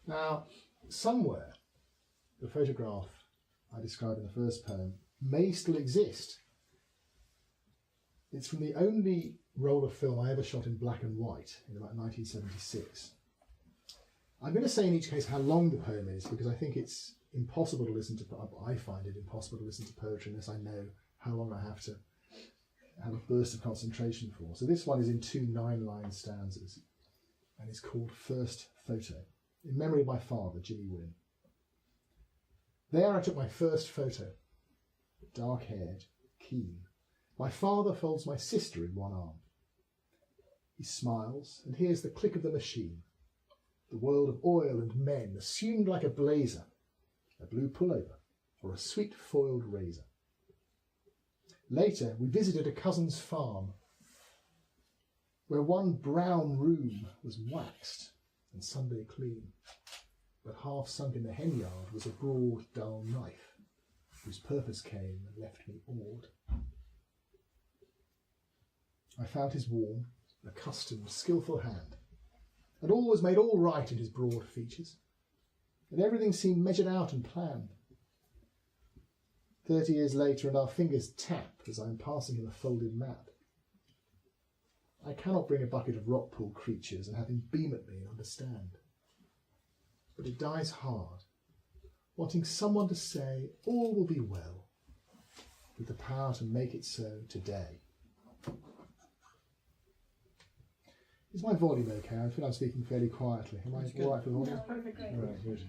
Now, somewhere, the photograph I described in the first poem may still exist. It's from the only roll of film I ever shot in black and white in about 1976. I'm going to say in each case how long the poem is, because I think it's impossible to listen to, I find it impossible to listen to poetry unless I know how long I have to have a burst of concentration for. So this one is in 2 9-line stanzas and is called First Photo, in memory of my father, Jimmy Winn. There I took my first photo, dark-haired, keen. My father folds my sister in one arm. He smiles and hears the click of the machine. The world of oil and men assumed like a blazer, a blue pullover or a sweet foiled razor. Later, we visited a cousin's farm where one brown room was waxed and Sunday clean, but half sunk in the hen yard was a broad, dull knife whose purpose came and left me awed. I found his warm, accustomed, skilful hand, and all was made all right in his broad features, and everything seemed measured out and planned. 30 years later, and our fingers tap as I am passing him a folded map. I cannot bring a bucket of rock pool creatures and have him beam at me and understand. But it dies hard, wanting someone to say all will be well, with the power to make it so today. Is my volume okay? I feel I'm speaking fairly quietly. Am I all right for the volume? No, perfect. Right, good.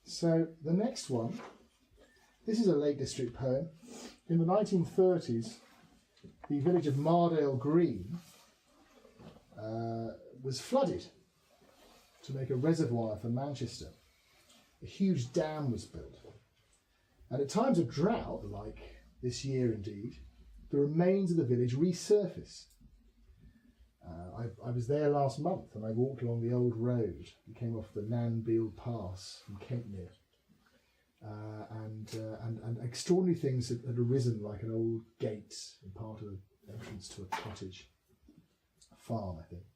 So the next one, this is a Lake District poem. In the 1930s, the village of Mardale Green was flooded to make a reservoir for Manchester. A huge dam was built. And at times of drought, like this year indeed, the remains of the village resurface. I was there last month and I walked along the old road. We came off the Nanbeal Pass from Kentmere. And extraordinary things had arisen, like an old gate in part of the entrance to a cottage, a farm, I think.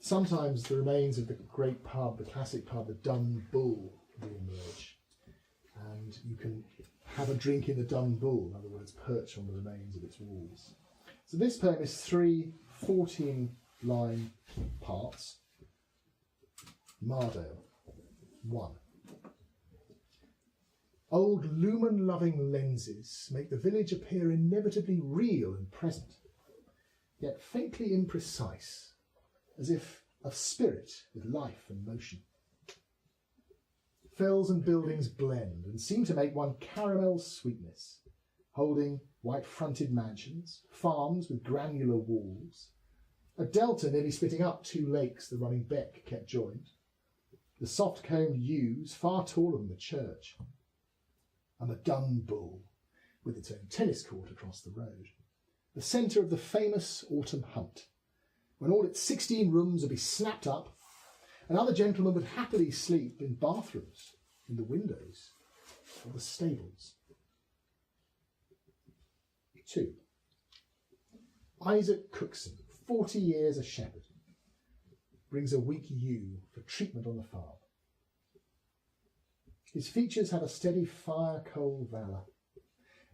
Sometimes the remains of the great pub, the classic pub, the Dun Bull, re-emerge. And you can have a drink in the Dun Bull, in other words, perch on the remains of its walls. So this poem is 3 14-line parts. Mardale, 1. Old lumen-loving lenses make the village appear inevitably real and present, yet faintly imprecise, as if of spirit with life and motion. Fells and buildings blend and seem to make one caramel sweetness, holding white-fronted mansions, farms with granular walls, a delta nearly splitting up 2 lakes the running beck kept joined, the soft-combed yews far taller than the church, and the Dun Bull with its own tennis court across the road, the centre of the famous autumn hunt, when all its 16 rooms would be snapped up and other gentlemen would happily sleep in bathrooms, in the windows, or the stables. 2. Isaac Cookson, 40 years a shepherd, brings a weak ewe for treatment on the farm. His features have a steady fire-coal valour,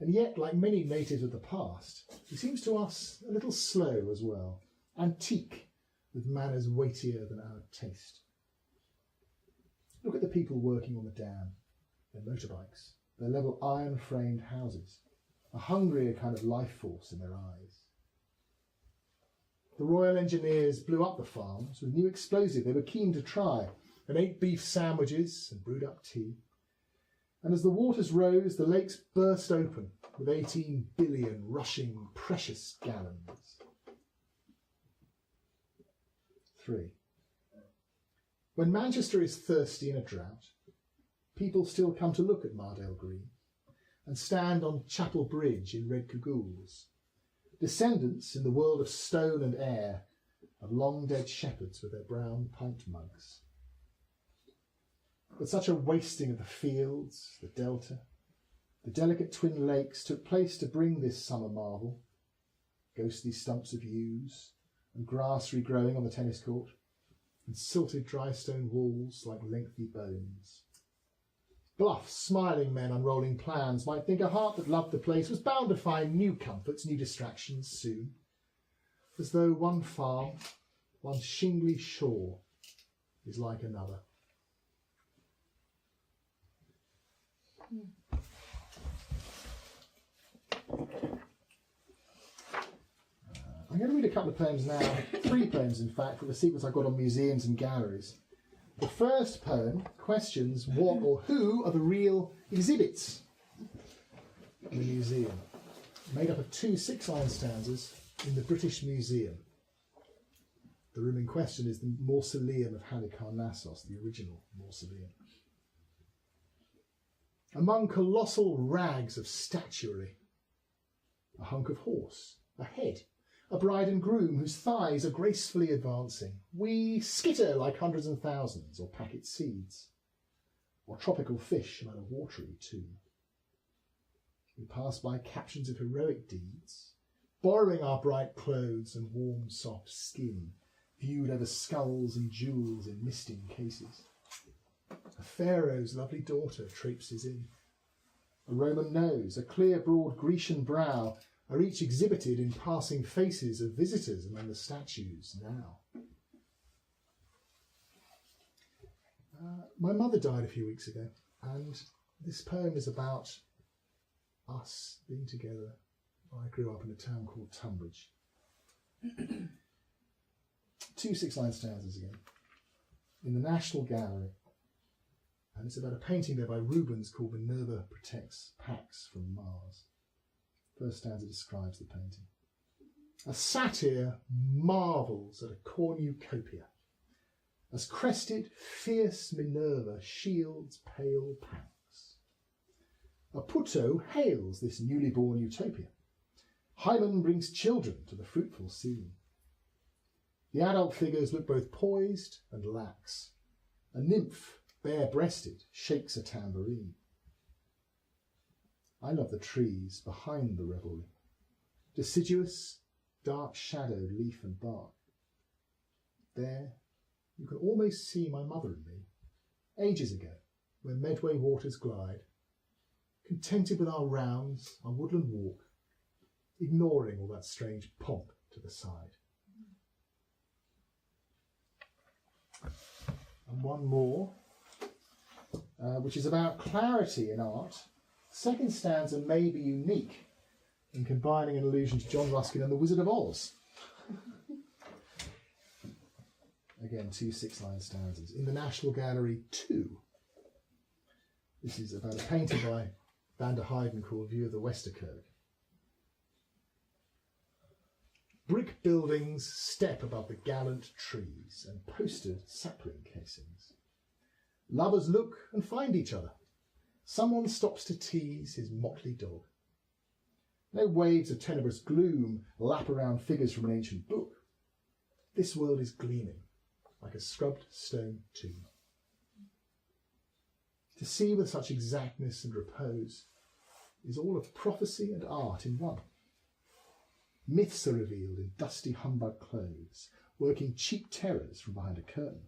and yet, like many natives of the past, he seems to us a little slow as well, antique, with manners weightier than our taste. Look at the people working on the dam, their motorbikes, their level iron-framed houses, a hungrier kind of life force in their eyes. The Royal Engineers blew up the farms with new explosive they were keen to try, and ate beef sandwiches and brewed up tea. And as the waters rose, the lakes burst open with 18 billion rushing precious gallons. 3. When Manchester is thirsty in a drought, people still come to look at Mardale Green and stand on Chapel Bridge in red cagoules, descendants in the world of stone and air of long-dead shepherds with their brown pint mugs. But such a wasting of the fields, the delta, the delicate twin lakes took place to bring this summer marvel, ghostly stumps of yews, and grass regrowing on the tennis court, and silted dry stone walls like lengthy bones. Bluff, smiling men unrolling plans might think a heart that loved the place was bound to find new comforts, new distractions soon, as though one farm, one shingly shore, is like another. I'm going to read a couple of poems now, 3 poems in fact, from the sequence I got on museums and galleries. The first poem questions what or who are the real exhibits in the museum, made up of 2 6-line stanzas in the British Museum. The room in question is the Mausoleum of Halicarnassos, the original mausoleum. Among colossal rags of statuary, a hunk of horse, a head, a bride and groom whose thighs are gracefully advancing. We skitter like hundreds and thousands, or packet seeds, or tropical fish about a watery tomb. We pass by captions of heroic deeds, borrowing our bright clothes and warm soft skin, viewed over skulls and jewels in misting cases. A pharaoh's lovely daughter traipses in. A Roman nose, a clear broad Grecian brow, are each exhibited in passing faces of visitors among the statues now. My mother died a few weeks ago, and this poem is about us being together. I grew up in a town called Tunbridge. 2 6-line stanzas again. In the National Gallery, and it's about a painting there by Rubens called Minerva Protects Pax from Mars. First stanza describes the painting. A satyr marvels at a cornucopia, as crested, fierce Minerva shields pale Pax. A Puto hails this newly born utopia. Hymen brings children to the fruitful scene. The adult figures look both poised and lax. A nymph, bare-breasted, shakes a tambourine. I love the trees behind the revelry, deciduous, dark-shadowed leaf and bark. There, you can almost see my mother and me, ages ago, where Medway waters glide, contented with our rounds, our woodland walk, ignoring all that strange pomp to the side. And one more, which is about clarity in art. Second stanza may be unique in combining an allusion to John Ruskin and the Wizard of Oz. Again, 2 6-line stanzas. In the National Gallery 2. This is about a painting by Van der Heyden called View of the Westerkerk. Brick buildings step above the gallant trees and postered sapling casings. Lovers look and find each other. Someone stops to tease his motley dog. No waves of tenebrous gloom lap around figures from an ancient book. This world is gleaming like a scrubbed stone tomb. To see with such exactness and repose is all of prophecy and art in one. Myths are revealed in dusty humbug clothes, working cheap terrors from behind a curtain.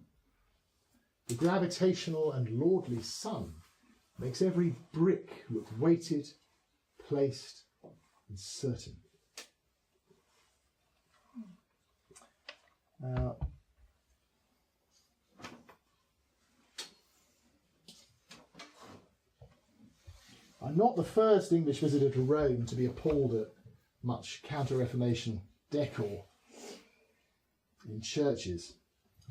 The gravitational and lordly sun makes every brick look weighted, placed, and certain. Now, I'm not the first English visitor to Rome to be appalled at much Counter-Reformation decor in churches.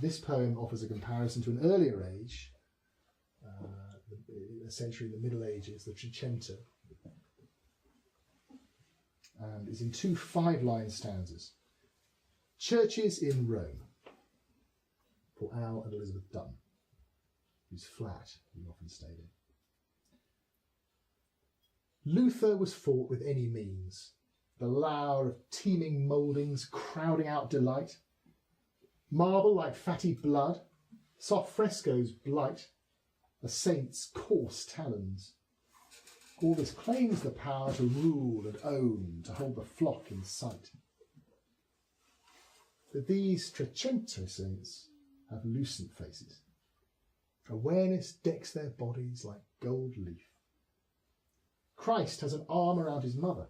This poem offers a comparison to an earlier age, a century in the Middle Ages, the Trecento, and is in 2 5-line stanzas. Churches in Rome, for Al and Elizabeth Dutton, whose flat we often stayed in. Luther was fought with any means, the lour of teeming mouldings crowding out delight, marble like fatty blood, soft frescoes blight, a saint's coarse talons. All this claims the power to rule and own, to hold the flock in sight. that these Trecento saints have lucent faces. Awareness decks their bodies like gold leaf. Christ has an arm around his mother.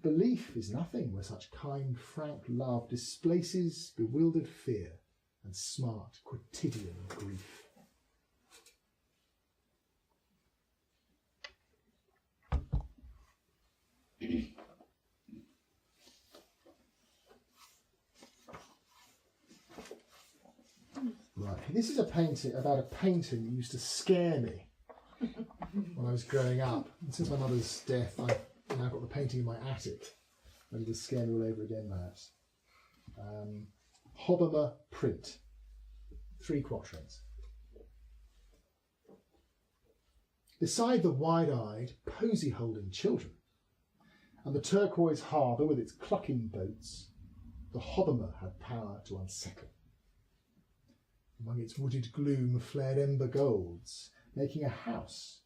Belief is nothing where such kind, frank love displaces bewildered fear and smart quotidian grief. Right, this is a painting about a painting that used to scare me when I was growing up. And since my mother's death, I've now got the painting in my attic, ready to scare me all over again, perhaps. Hobbema print, 3 quatrains. Beside the wide-eyed, posy-holding children, and the turquoise harbour with its clucking boats, the Hobbema had power to unsettle. Among its wooded gloom flared ember golds, making a house,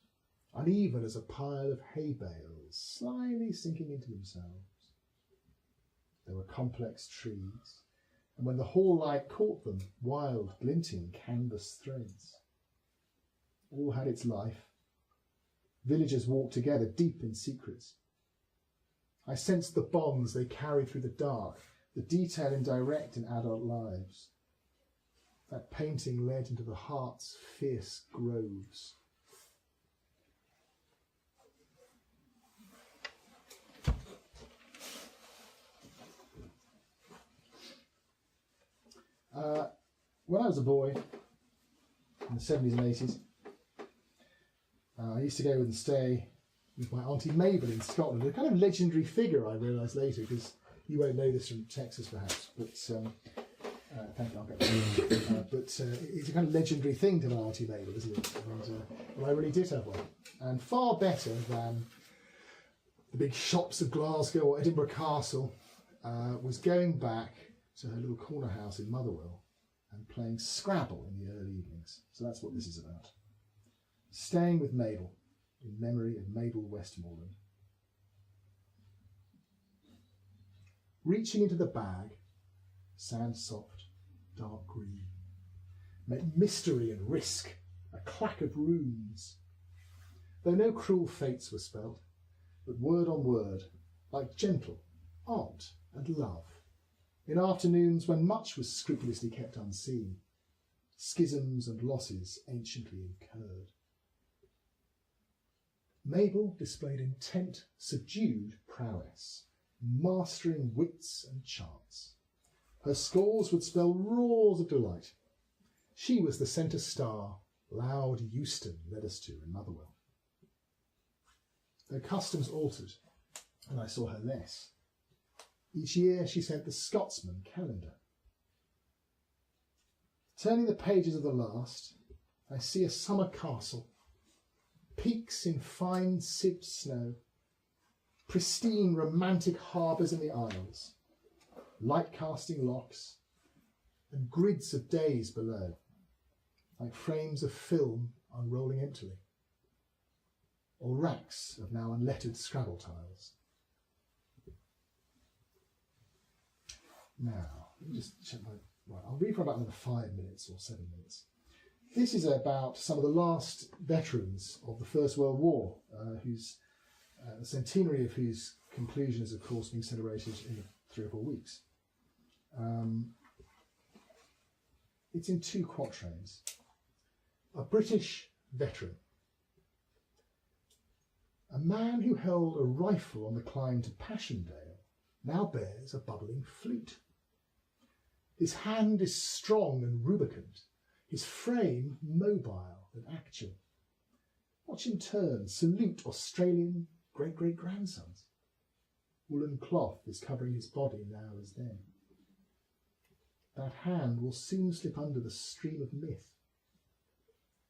uneven as a pile of hay bales, slyly sinking into themselves. There were complex trees, and when the hall light caught them, wild, glinting canvas threads. All had its life. Villagers walked together, deep in secrets. I sensed the bonds they carried through the dark, the detail indirect in adult lives. That painting led into the heart's fierce groves. When I was a boy, in the 70s and 80s, I used to go and stay with my Auntie Mabel in Scotland, a kind of legendary figure I realised later, because you won't know this from Texas perhaps, but thank you, I'll get that. But it's a kind of legendary thing to have an Auntie Mabel, isn't it? And, well, I really did have one. And far better than the big shops of Glasgow or Edinburgh Castle was going back to her little corner house in Motherwell and playing Scrabble in the early evenings. So that's what this is about. Staying with Mabel in memory of Mabel Westmoreland. Reaching into the bag, sand soft, dark green, meant mystery and risk, a clack of runes. Though no cruel fates were spelt, but word on word, like gentle aunt and love, in afternoons when much was scrupulously kept unseen, schisms and losses anciently incurred. Mabel displayed intent, subdued prowess, mastering wits and chance. Her scores would spell roars of delight. She was the centre star loud Euston led us to in Motherwell. Though customs altered, and I saw her less, each year she sent the Scotsman calendar. Turning the pages of the last, I see a summer castle, peaks in fine sieved snow, pristine romantic harbours in the Isles, light-casting locks, and grids of days below, like frames of film unrolling emptily, or racks of now unlettered Scrabble tiles. Now, let me just check my... Right, I'll read for about another 5 minutes or 7 minutes. This is about some of the last veterans of the First World War, whose the centenary of whose conclusion is, of course, being celebrated in 3 or 4 weeks. It's in 2 quatrains. A British veteran. A man who held a rifle on the climb to Passchendaele now bears a bubbling flute. His hand is strong and rubicund, his frame mobile and actual. Watch him turn, salute Australian great-great-grandsons. Woolen cloth is covering his body now as then. That hand will soon slip under the stream of myth.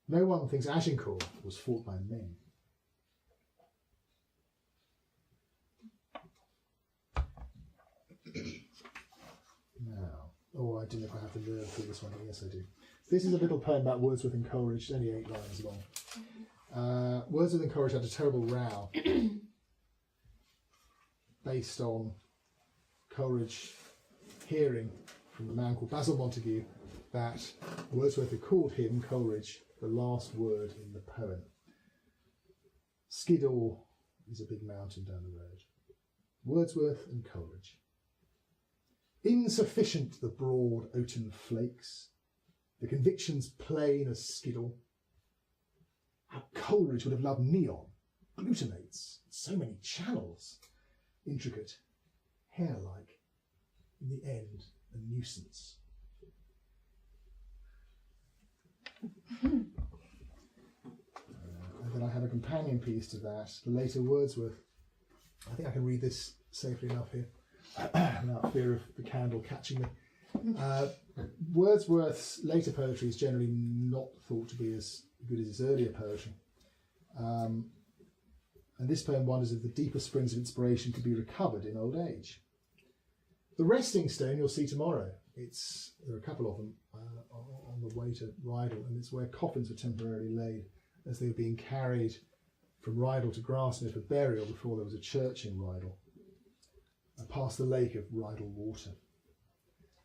No one thinks Agincourt was fought by men. Now, I don't know if I have the nerve for this one. Yes, I do. This is a little poem about Wordsworth and Coleridge. It's only 8 lines long. Wordsworth and Coleridge had a terrible row based on Coleridge hearing from a man called Basil Montague that Wordsworth had called him, Coleridge, the last word in the poem. Skiddaw is a big mountain down the road. Wordsworth and Coleridge. Insufficient the broad oaten flakes, the convictions plain as Skiddaw. How Coleridge would have loved neon, glutamates, so many channels, intricate, hair-like, in the end a nuisance. And then I have a companion piece to that, the later Wordsworth. I think I can read this safely enough here, without fear of the candle catching me. Wordsworth's later poetry is generally not thought to be as good as his earlier poetry. And this poem wonders if the deeper springs of inspiration could be recovered in old age. The resting stone you'll see tomorrow. There are a couple of them on the way to Rydal, and it's where coffins were temporarily laid as they were being carried from Rydal to Grasmere for burial before there was a church in Rydal, past the lake of Rydal Water.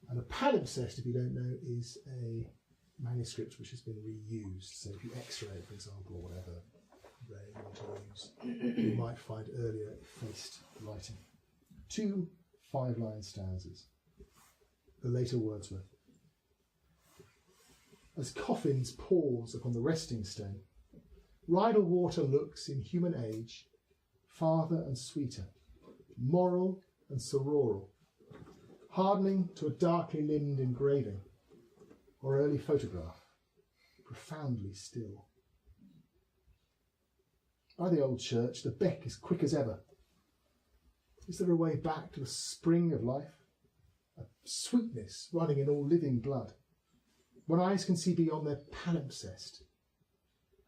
And a palimpsest, if you don't know, is a manuscript which has been reused. So if you X-ray it, for example, or whatever ray you want to use, you might find earlier effaced writing. 2 5-line stanzas. The later Wordsworth. As coffins pause upon the resting stone, Rydal Water looks in human age farther and sweeter, moral and sororal, hardening to a darkly limbed engraving or early photograph, profoundly still. By the old church, the beck is quick as ever. Is there a way back to the spring of life? A sweetness running in all living blood, when eyes can see beyond their palimpsest,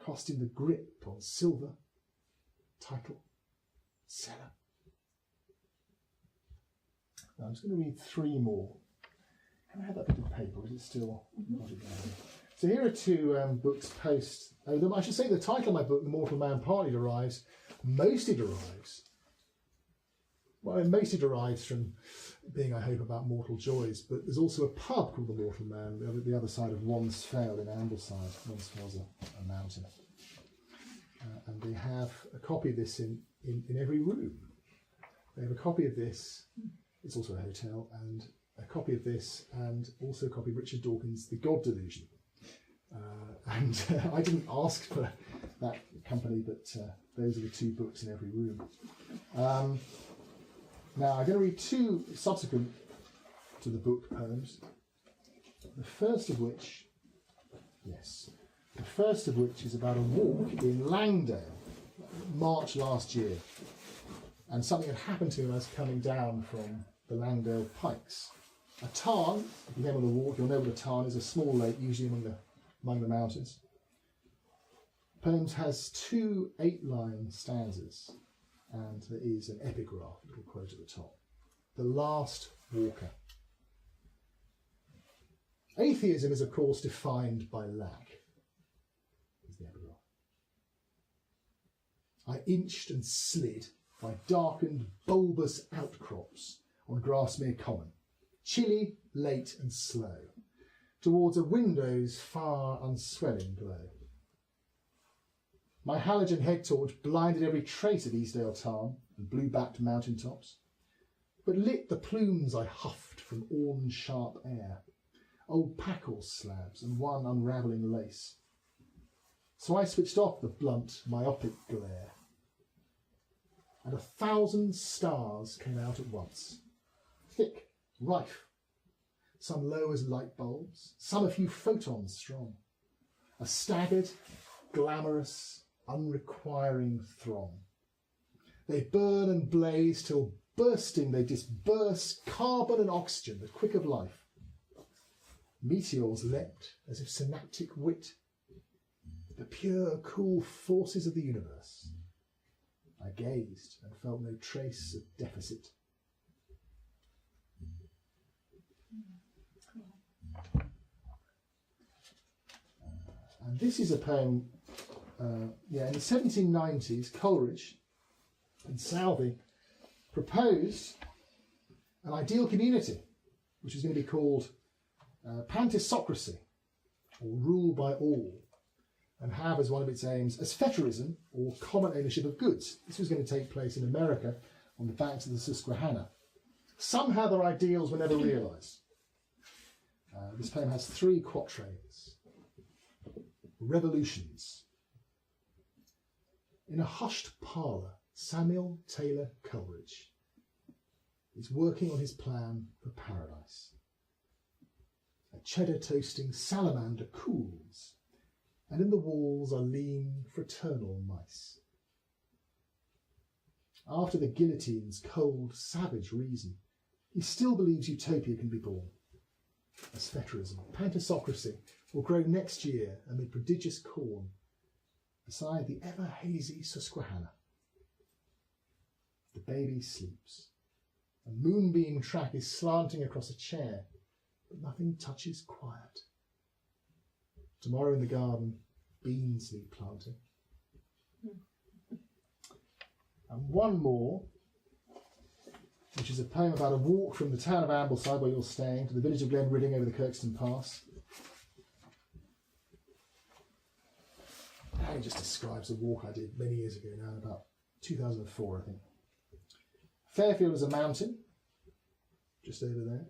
casting the grip on silver, title, seller. Now I'm just going to read 3 more. Can I have that bit of paper? Is it still not again? So here are 2 books post. I should say the title of my book, The Mortal Man, partly derives, mostly derives from being, I hope, about mortal joys, but there's also a pub called The Mortal Man, the other side of Wonsfell in Ambleside. Wonsfell's a mountain. And they have a copy of this in every room. They have a copy of this, it's also a hotel, and a copy of this, and also a copy of Richard Dawkins' The God Delusion. I didn't ask for that company, but those are the 2 books in every room. Now I'm going to read 2 subsequent to the book poems. The first of which is about a walk in Langdale, March last year, and something had happened to me when I was coming down from the Langdale Pikes. A tarn, if you came on the walk, you'll know what a tarn is, a small lake, usually among the mountains. The poem has 2 8-line stanzas, and there is an epigraph, a little quote at the top. The Last Walker. Atheism is, of course, defined by lack. Here's the epigraph. I inched and slid by darkened, bulbous outcrops on Grasmere Common, chilly, late and slow, towards a window's far unswelling glow. My halogen head torch blinded every trace of Eastdale Tarn and blue-backed mountain tops, but lit the plumes I huffed from orn-sharp air, old packle slabs and one unravelling lace. So I switched off the blunt, myopic glare, and 1,000 stars came out at once, thick, rife, some low as light bulbs, some a few photons strong, a staggered, glamorous, unrequiring throng. They burn and blaze till bursting they disperse carbon and oxygen, the quick of life. Meteors leapt as if synaptic wit, the pure, cool forces of the universe. I gazed and felt no trace of deficit. And this is a poem, in the 1790s, Coleridge and Southey proposed an ideal community which is going to be called Pantisocracy, or Rule by All, and have as one of its aims aspheterism, or common ownership of goods. This was going to take place in America on the banks of the Susquehanna. Somehow their ideals were never realised. This poem has 3 quatrains. Revolutions. In a hushed parlour, Samuel Taylor Coleridge is working on his plan for paradise. A cheddar toasting salamander cools, and in the walls are lean fraternal mice. After the guillotine's cold, savage reason, he still believes utopia can be born. Aspheterism, pantisocracy, will grow next year amid prodigious corn, beside the ever-hazy Susquehanna. The baby sleeps. A moonbeam track is slanting across a chair, but nothing touches quiet. Tomorrow in the garden, beans need planting. And one more, which is a poem about a walk from the town of Ambleside, where you're staying, to the village of Glenridding over the Kirkstone Pass. It just describes a walk I did many years ago now, about 2004, I think. Fairfield is a mountain, just over there.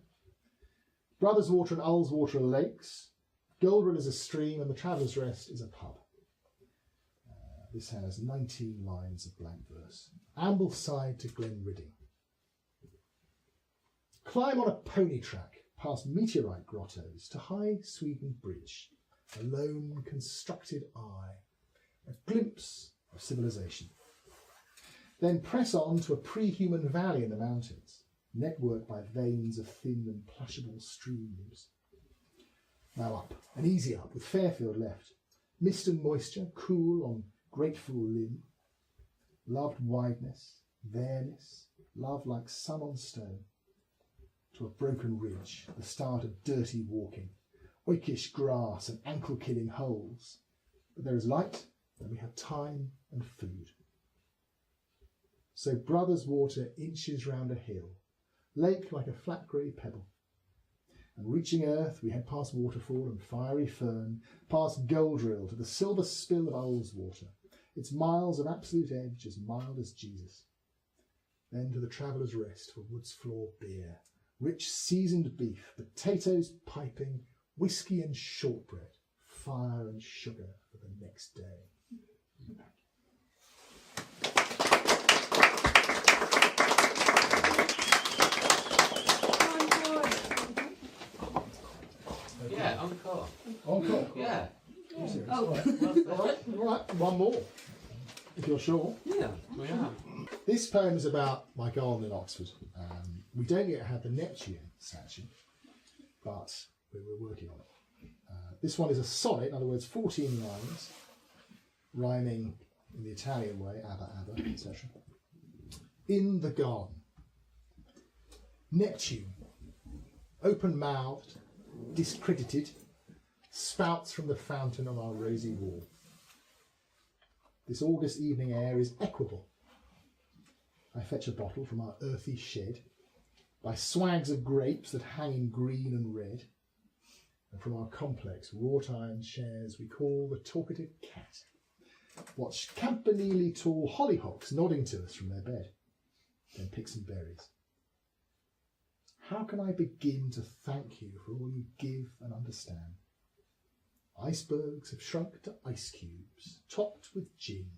Brothers Water and Ullswater are lakes. Goldril is a stream, and the Traveller's Rest is a pub. This has 19 lines of blank verse. Ambleside to Glenridding. Climb on a pony track past meteorite grottos to High Sweden Bridge, a lone constructed eye, a glimpse of civilization. Then press on to a pre-human valley in the mountains, networked by veins of thin and plashable streams. Now up, and easy up, with Fairfield left. Mist and moisture, cool on grateful limb. Loved wideness, bareness, love like sun on stone. To a broken ridge, the start of dirty walking, oikish grass and ankle-killing holes. But there is light, and we have time and food. So Brothers Water inches round a hill, lake like a flat grey pebble. And reaching earth, we head past waterfall and fiery fern, past Goldril to the silver spill of Ullswater, its miles of absolute edge as mild as Jesus. Then to the Traveller's Rest for Woods Floor beer, rich seasoned beef, potatoes piping, whiskey and shortbread, fire and sugar for the next day. Yeah, encore. Encore? Yeah. All right, one more, if you're sure. Yeah, we are. This poem is about my garden in Oxford. We don't yet have the Neptune statue, but we're working on it. This one is a sonnet, in other words, 14 lines, rhyming in the Italian way, abba, abba, etc. In the garden. Neptune, open-mouthed, discredited, spouts from the fountain on our rosy wall. This August evening air is equable. I fetch a bottle from our earthy shed, by swags of grapes that hang in green and red, and from our complex wrought iron chairs we call the talkative cat. Watch campanile tall hollyhocks nodding to us from their bed, then pick some berries. How can I begin to thank you for all you give and understand? Icebergs have shrunk to ice cubes, topped with gin.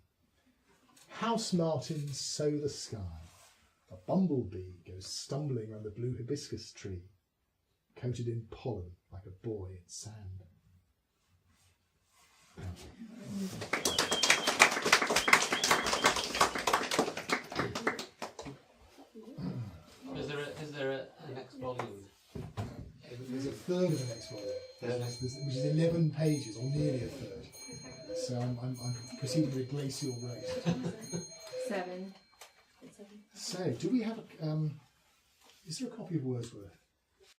House martins sow the sky. A bumblebee goes stumbling round the blue hibiscus tree, coated in pollen like a boy in sand. Is there a next volume? There's a third of the next volume, which is 11 pages, or nearly a third. So I'm proceeding with glacial rate. 7. So, do we have is there a copy of Wordsworth?